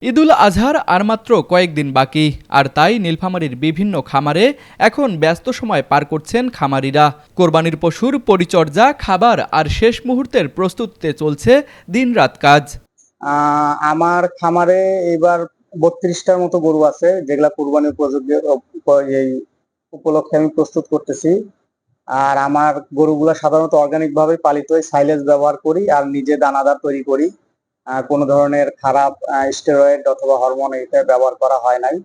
ঈদুল আজহার আর মাত্র কয়েকদিন বাকি, আর তাই নীলফামারীর বিভিন্ন খামারে এখন ব্যস্ত সময় পার করছেন খামারিরা। কোরবানির পশুর পরিচর্যা, খাবার আর শেষ মুহূর্তের প্রস্তুতিতে চলছে দিনরাত কাজ। আমার খামারে এবার 32টার মতো গরু আছে, যেগুলা কোরবানির উপলক্ষে আমি প্রস্তুত করতেছি। আর আমার গরুগুলা সাধারণত অর্গানিক ভাবে পালিত হয়, সাইলেজ ব্যবহার করি আর নিজে দানাদার তৈরি করি। কোনো ধরনের খারাপ স্টেরয়েড অথবা হরমোন এটা ব্যবহার করা হয় নাই।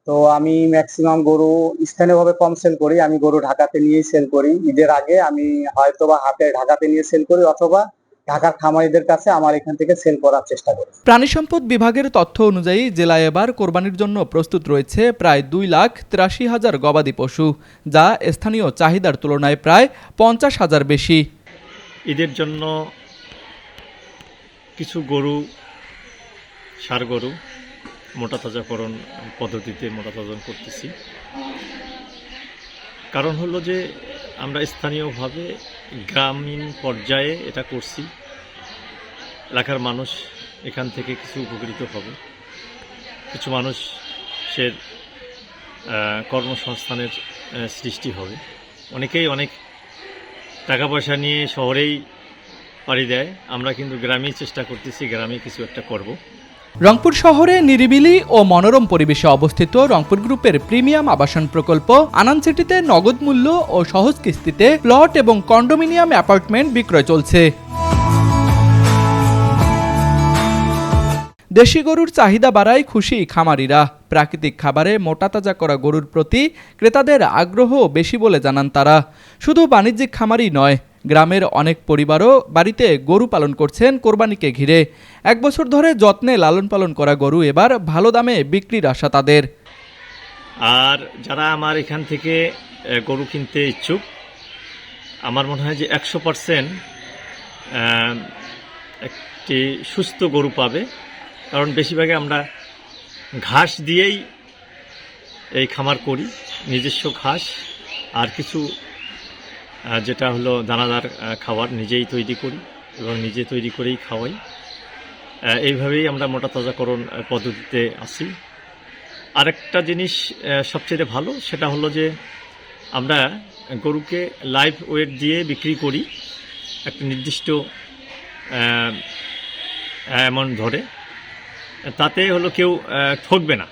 তো আমি ম্যাক্সিমাম গরু স্থানীয়ভাবে কম সেল করি। আমি গরু ঢাকাতে নিয়েই সেল করি। ঈদের আগে আমি হয়তোবা হাটে ঢাকাতে নিয়ে সেল করি, অথবা ঢাকার খামারিদের কাছে আমার এখান থেকে সেল করার চেষ্টা করি। প্রাণী সম্পদ বিভাগের তথ্য অনুযায়ী জেলায় এবার কোরবানির জন্য প্রস্তুত রয়েছে প্রায় 2,83,000 গবাদি পশু, যা স্থানীয় চাহিদার তুলনায় প্রায় 50,000 বেশি। ঈদের জন্য কিছু গরু, ষাঁড় গরু মোটা তাজাকরণ পদ্ধতিতে মোটা তাজাকরণ করতেছি। কারণ হলো যে আমরা স্থানীয়ভাবে গ্রামীণ পর্যায়ে এটা করছি। এলাকার মানুষ এখান থেকে কিছু উপকৃত হবে, কিছু মানুষের কর্মসংস্থানের সৃষ্টি হবে। অনেকেই অনেক টাকা পয়সা নিয়ে শহরেই পাড়ি দেয়, আমরা কিন্তু গ্রামেই চেষ্টা করতেছি, গ্রামে কিছু একটা করব। রংপুর শহরে নিরিবিলি ও মনোরম পরিবেশে অবস্থিত রংপুর গ্রুপের প্রিমিয়াম আবাসন প্রকল্প আনান সিটিতে নগদ মূল্য ও সহজ কিস্তিতে প্লট এবং কন্ডোমিনিয়াম অ্যাপার্টমেন্ট বিক্রয় চলছে। দেশি গরুর চাহিদা বাড়ায় খুশি খামারিরা। প্রাকৃতিক খাবারে মোটা তাজা করা গরুর প্রতি ক্রেতাদের আগ্রহ বেশি বলে জানান তারা। শুধু বাণিজ্যিক খামারই নয়, গ্রামের অনেক পরিবারও বাড়িতে গরু পালন করছেন কোরবানিকে ঘিরে। 1 বছর ধরে যত্নে লালন পালন করা গরু এবার ভালো দামে বিক্রির আশা তাদের। আর যারা আমার এখান থেকে গরু কিনতে ইচ্ছুক, আমার মনে হয় যে 100% একটি সুস্থ গরু পাবে। কারণ বেশিরভাগে আমরা ঘাস দিয়েই এই খামার করি, নিজস্ব ঘাস আর কিছু যেটা হলো দানাদার খাবার নিজেই তৈরি করি এবং নিজে তৈরি করেই খাওয়াই। এইভাবেই আমরা মোটা তাজাকরণ পদ্ধতিতে আসি। আরেকটা জিনিস সবচেয়ে ভালো, সেটা হলো যে আমরা গরুকে লাইভ ওয়েট দিয়ে বিক্রি করি একটা নির্দিষ্ট অ্যামাউন্ট ধরে, তাতে হলো কেউ ঠকবে না।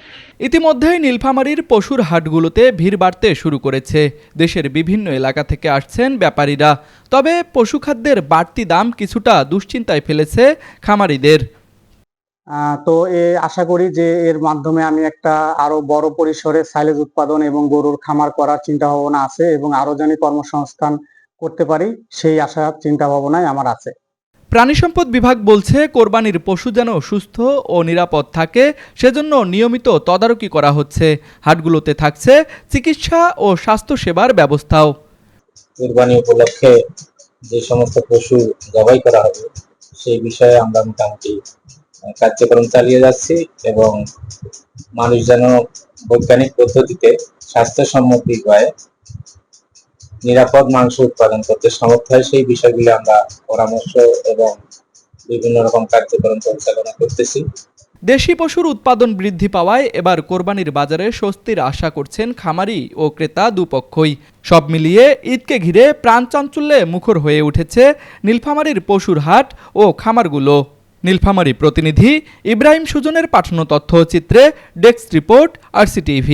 ইতিমধ্যেই নীলফামারীর পশুর হাটগুলোতে ভিড় বাড়তে শুরু করেছে। দেশের বিভিন্ন এলাকা থেকে আসছেন ব্যাপারীরা। তবে পশুখাদ্যের বাড়তি দাম কিছুটা দুশ্চিন্তায় ফেলেছে খামারিদের। তো আশা করি যে এর মাধ্যমে আমি একটা আরো বড় পরিসরে সাইলেজ উৎপাদন এবং গরুর খামার করার চিন্তা ভাবনা আছে, এবং আরো জানি কর্মসংস্থান করতে পারি সেই আশা চিন্তা ভাবনায় আমার আছে। প্রাণী সম্পদ বিভাগ বলছে, কোরবানির পশু যেন সুস্থ ও নিরাপদ থাকে সেজন্য নিয়মিত তদারকি করা হচ্ছে। হাটগুলোতে থাকছে চিকিৎসা ও স্বাস্থ্য সেবার ব্যবস্থাও। কোরবানি উপলক্ষে যে সমস্ত পশু জবাই করা হবে সেই বিষয়ে আমরা মোটামুটি কার্যক্রম চালিয়ে যাচ্ছি, এবং মানুষ যেন বৈজ্ঞানিক পদ্ধতিতে স্বাস্থ্যসম্মত উপায়ে নিরাপদ মাংস উৎপাদন করতে সমর্থ হয় সেই বিষয়গুলো আমরা পরামর্শ এবং বিভিন্ন রকম কার্যক্রম পরিচালনা করতেছি। দেশি পশুর উৎপাদন বৃদ্ধি পাওয়ায় এবার কোরবানির বাজারে স্বস্তির আশা করছেন খামারি ও ক্রেতা দুপক্ষই। সব মিলিয়ে ঈদকে ঘিরে প্রাণচাঞ্চল্যে মুখর হয়ে উঠেছে নীলফামারীর পশুর হাট ও খামারগুলো। নীলফামারী প্রতিনিধি ইব্রাহিম সুজনের পাঠানো তথ্যচিত্রে ডেস্ক রিপোর্ট, RCTV।